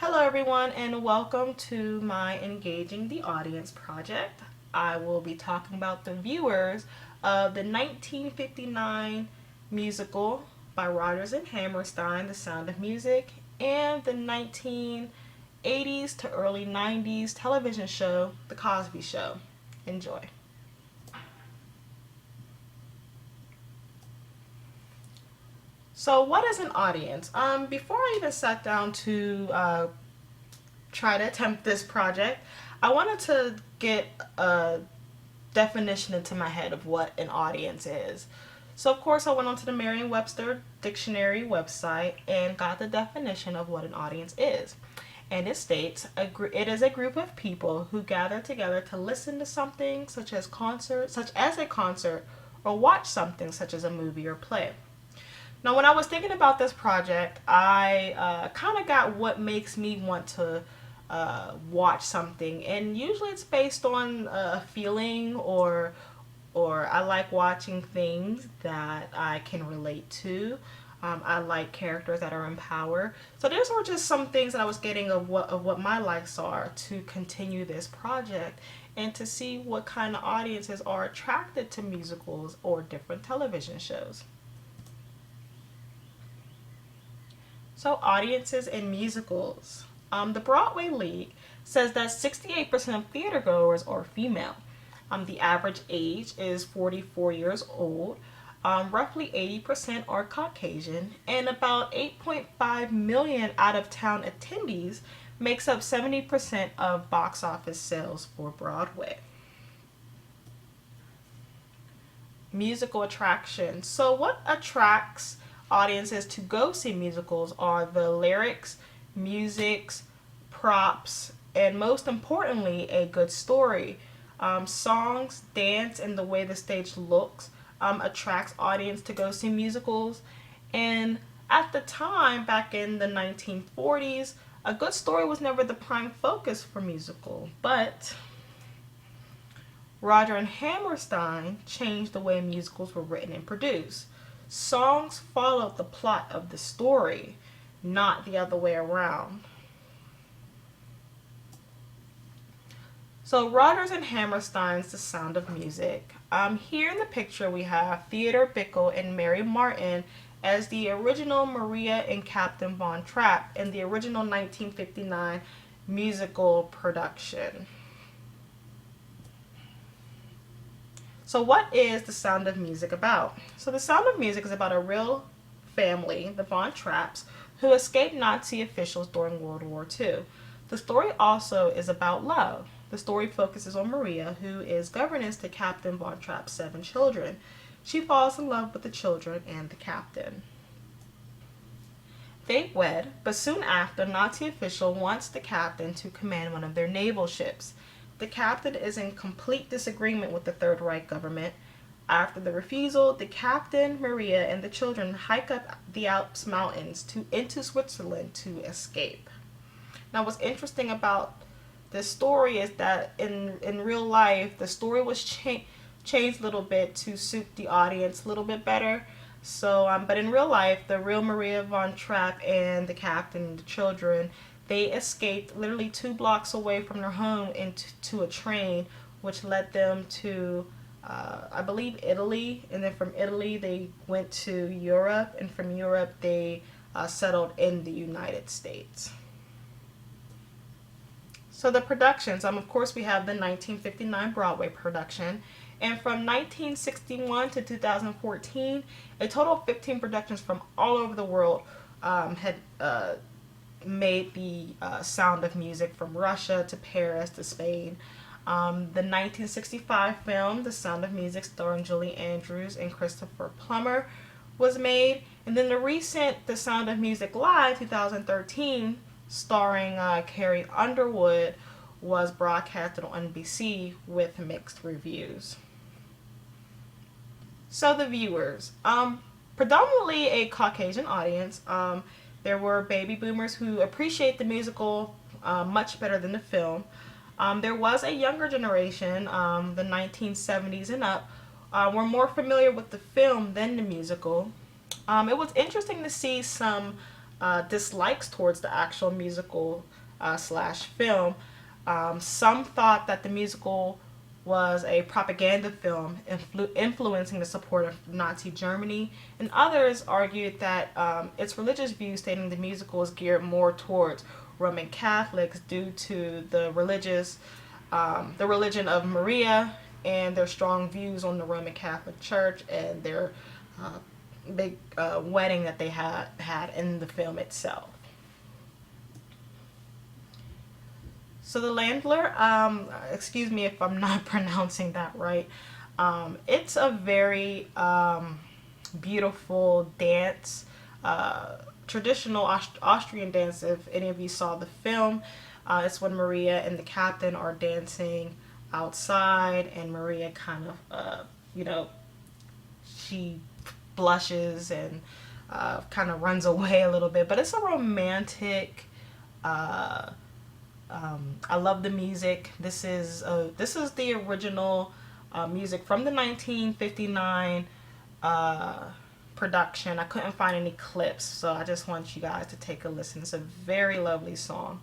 Hello everyone and welcome to my Engaging the Audience project. I will be talking about the viewers of the 1959 musical by Rodgers and Hammerstein, The Sound of Music, and the 1980s to early 90s television show, The Cosby Show. Enjoy. So what is an audience? Before I even sat down to try to attempt this project, I wanted to get a definition into my head of what an audience is. So, of course, I went onto the Merriam-Webster dictionary website and got the definition of what an audience is. And it states it is a group of people who gather together to listen to something such as a concert, or watch something such as a movie or play. Now, when I was thinking about this project, I kind of got what makes me want to watch something, and usually it's based on a feeling, or I like watching things that I can relate to. I like characters that are in power. So those were just some things that I was getting of what my likes are to continue this project and to see what kind of audiences are attracted to musicals or different television shows. So, audiences in musicals. The Broadway League says that 68% of theater goers are female. The average age is 44 years old. Roughly 80% are Caucasian, and about 8.5 million out of town attendees makes up 70% of box office sales for Broadway. Musical attractions. So, what attracts audiences to go see musicals are the lyrics, musics, props, and most importantly, a good story. Songs, dance, and the way the stage looks attracts audience to go see musicals. And at the time, back in the 1940s, a good story was never the prime focus for musical, but Roger and Hammerstein changed the way musicals were written and produced. Songs followed the plot of the story, not the other way around. So Rodgers and Hammerstein's The Sound of Music. Here in the picture we have Theodore Bikel and Mary Martin as the original Maria and Captain Von Trapp in the original 1959 musical production. So what is The Sound of Music about? So The Sound of Music is about a real family, the Von Trapps, who escaped Nazi officials during World War II. The story also is about love. The story focuses on Maria, who is governess to Captain Von Trapp's 7 children. She falls in love with the children and the captain. They wed, but soon after, a Nazi official wants the captain to command one of their naval ships. The captain is in complete disagreement with the Third Reich government. After the refusal, the captain, Maria, and the children hike up the Alps mountains into Switzerland to escape. Now, what's interesting about this story is that in real life, the story was changed a little bit to suit the audience a little bit better. So, but in real life, the real Maria von Trapp and the captain and the children, they escaped literally 2 blocks away from their home into a train, which led them to, I believe, Italy. And then from Italy, they went to Europe. And from Europe, they settled in the United States. So the productions, of course, we have the 1959 Broadway production. And from 1961 to 2014, a total of 15 productions from all over the world had made the Sound of Music, from Russia to Paris to Spain. The 1965 film, The Sound of Music, starring Julie Andrews and Christopher Plummer, was made. And then the recent The Sound of Music Live, 2013, starring Carrie Underwood, was broadcasted on NBC with mixed reviews. So the viewers, predominantly a Caucasian audience. There were baby boomers who appreciate the musical much better than the film. There was a younger generation, the 1970s and up, were more familiar with the film than the musical. It was interesting to see some dislikes towards the actual musical slash film. Some thought that the musical was a propaganda film influencing the support of Nazi Germany, and others argued that its religious views, stating the musical is geared more towards Roman Catholics due to the religion of Maria and their strong views on the Roman Catholic Church and their uh, big wedding that they had in the film itself. So the Landler, excuse me if I'm not pronouncing that right. It's a very beautiful dance, traditional Austrian dance. If any of you saw the film, it's when Maria and the captain are dancing outside, and Maria kind of, you know, she blushes and kind of runs away a little bit. But it's a romantic. I love the music. This is the original music from the 1959 production. I couldn't find any clips, so I just want you guys to take a listen. It's a very lovely song.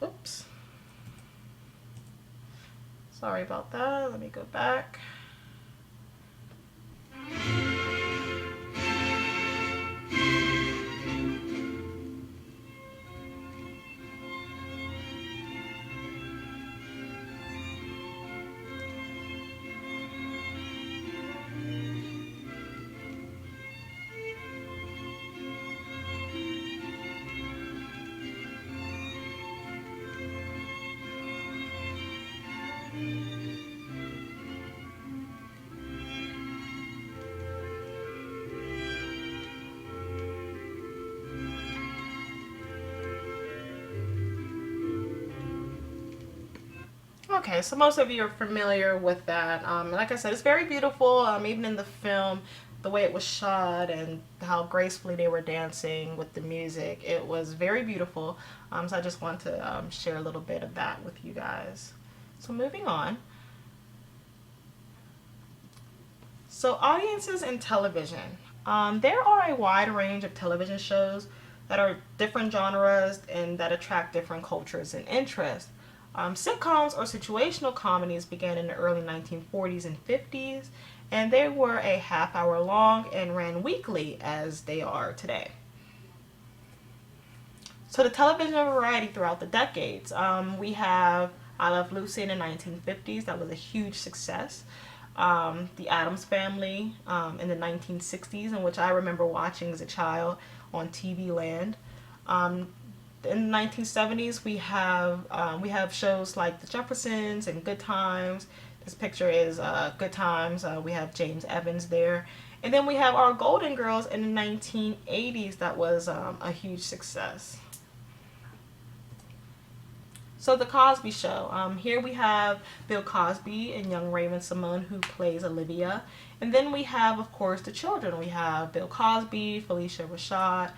Oops. Sorry about that. Let me go back. Okay, so most of you are familiar with that. Like I said, it's very beautiful. Even in the film, the way it was shot and how gracefully they were dancing with the music, it was very beautiful. So I just want to share a little bit of that with you guys. So moving on. So audiences in television. There are a wide range of television shows that are different genres and that attract different cultures and interests. Sitcoms or situational comedies began in the early 1940s and 50s, and they were a half hour long and ran weekly as they are today. So the television variety throughout the decades, we have I Love Lucy in the 1950s. That was a huge success. The Addams Family in the 1960s, in which I remember watching as a child on TV Land. In the 1970s, we have shows like The Jeffersons and Good Times. This picture is Good Times. We have James Evans there. And then we have our Golden Girls in the 1980s. That was a huge success. So The Cosby Show. Here we have Bill Cosby and young Raven-Symoné, who plays Olivia. And then we have, of course, the children. We have Bill Cosby, Felicia Rashad,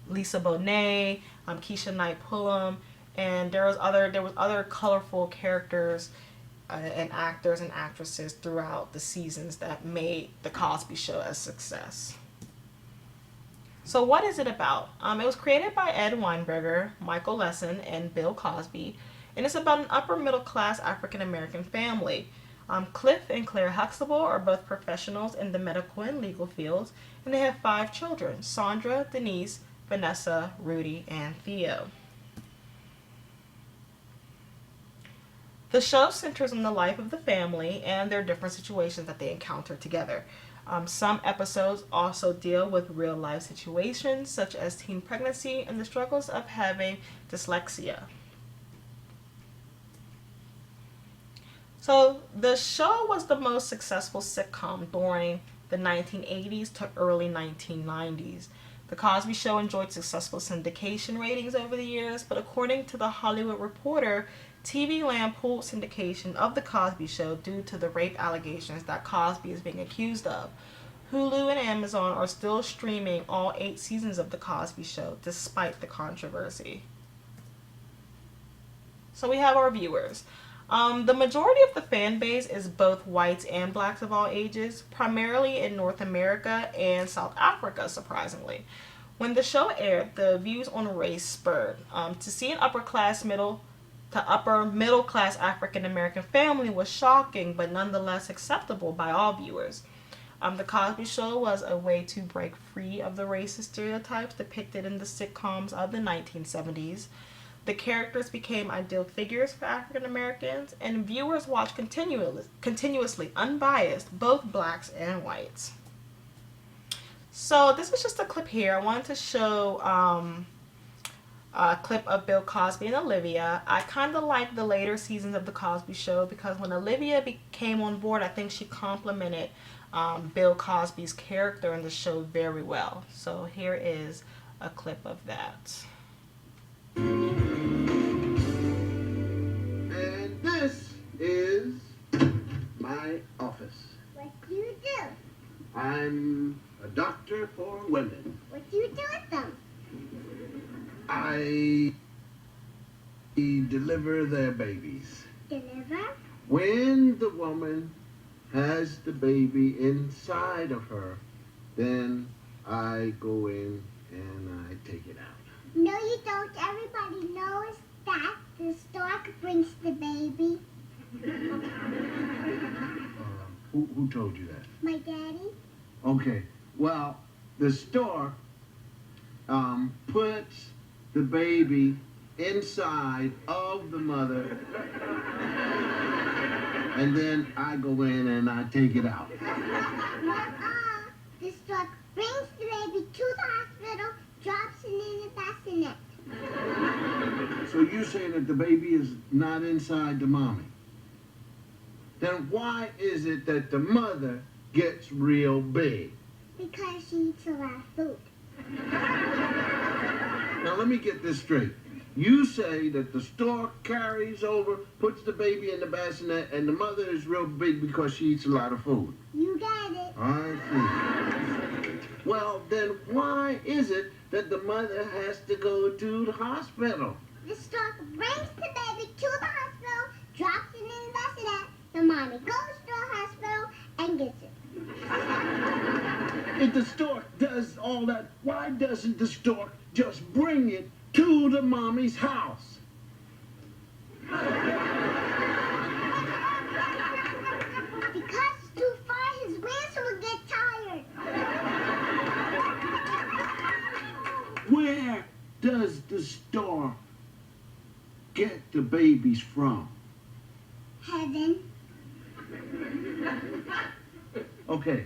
Lisa Bonet, Keisha Knight Pulliam, and there was other colorful characters and actors and actresses throughout the seasons that made The Cosby Show a success. So what is it about? It was created by Ed Weinberger, Michael Lesson, and Bill Cosby, and it's about an upper middle class African American family. Cliff and Claire Huxtable are both professionals in the medical and legal fields, and they have 5 children: Sandra, Denise, Vanessa, Rudy, and Theo. The show centers on the life of the family and their different situations that they encounter together. Some episodes also deal with real life situations such as teen pregnancy and the struggles of having dyslexia. So the show was the most successful sitcom during the 1980s to early 1990s. The Cosby Show enjoyed successful syndication ratings over the years, but according to The Hollywood Reporter, TV Land pulled syndication of The Cosby Show due to the rape allegations that Cosby is being accused of. Hulu and Amazon are still streaming all 8 seasons of The Cosby Show despite the controversy. So we have our viewers. The majority of the fan base is both whites and blacks of all ages, primarily in North America and South Africa, surprisingly. When the show aired, the views on race spurred. To see an upper middle class African American family was shocking, but nonetheless acceptable by all viewers. The Cosby Show was a way to break free of the racist stereotypes depicted in the sitcoms of the 1970s. The characters became ideal figures for African Americans, and viewers watched continuously, unbiased, both blacks and whites. So this is just a clip here. I wanted to show a clip of Bill Cosby and Olivia. I kind of like the later seasons of The Cosby Show because when Olivia came on board, I think she complimented Bill Cosby's character in the show very well. So here is a clip of that. And this is my office. What do you do? I'm a doctor for women. What do you do with them? I deliver their babies. Deliver? When the woman has the baby inside of her, then I go in and I take it out. No, you don't. Everybody knows that the stork brings the baby. Who told you that? My daddy. Okay. Well, the stork puts the baby inside of the mother, and then I go in and I take it out. The stork brings the baby to the hospital, drops it in the bassinet. So you say that the baby is not inside the mommy. Then why is it that the mother gets real big? Because she eats a lot of food. Now let me get this straight. You say that the stork carries over, puts the baby in the bassinet, and the mother is real big because she eats a lot of food. You got it. I see. Well, then why is it that the mother has to go to the hospital? The stork brings the baby to the hospital, drops it in the bassinet. The mommy goes to the hospital and gets it. If the stork does all that, why doesn't the stork just bring it to the mommy's house? Because it's too far, his wings will get tired. Where does the stork get the babies from? Heaven. Okay.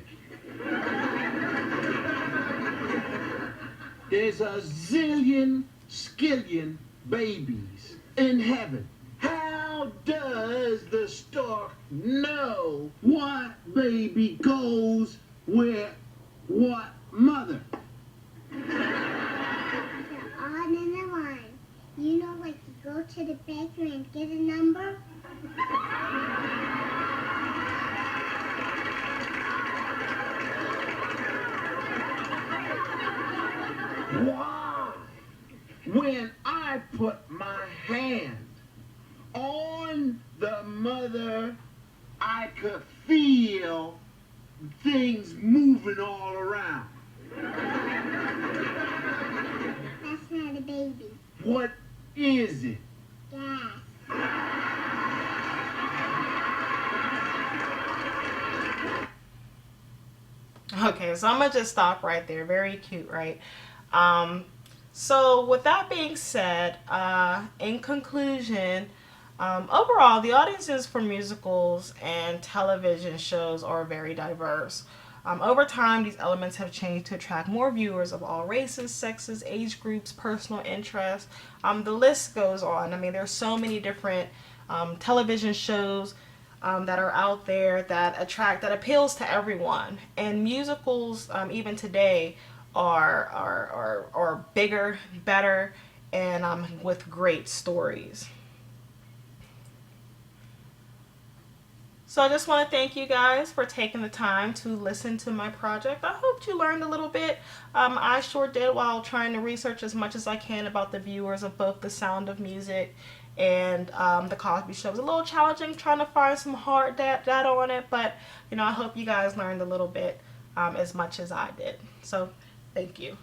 There's a zillion, skillion babies in heaven. How does the stork know what baby goes with what mother? They're all in a line. You know, like you go to the bakery and get a number? Wow! When I put my hand on the mother, I could feel things moving all around. That's not a baby. What is it? Gas. Okay, so I'm gonna just stop right there. Very cute, right? So with that being said, in conclusion, overall, the audiences for musicals and television shows are very diverse. Over time, these elements have changed to attract more viewers of all races, sexes, age groups, personal interests. The list goes on. I mean, there's so many different television shows that are out there that appeals to everyone. And musicals, even today, are bigger, better, and with great stories. So I just want to thank you guys for taking the time to listen to my project. I hope you learned a little bit. I sure did while trying to research as much as I can about the viewers of both The Sound of Music and The Cosby Show. It was a little challenging trying to find some hard data on it, but I hope you guys learned a little bit as much as I did. So thank you.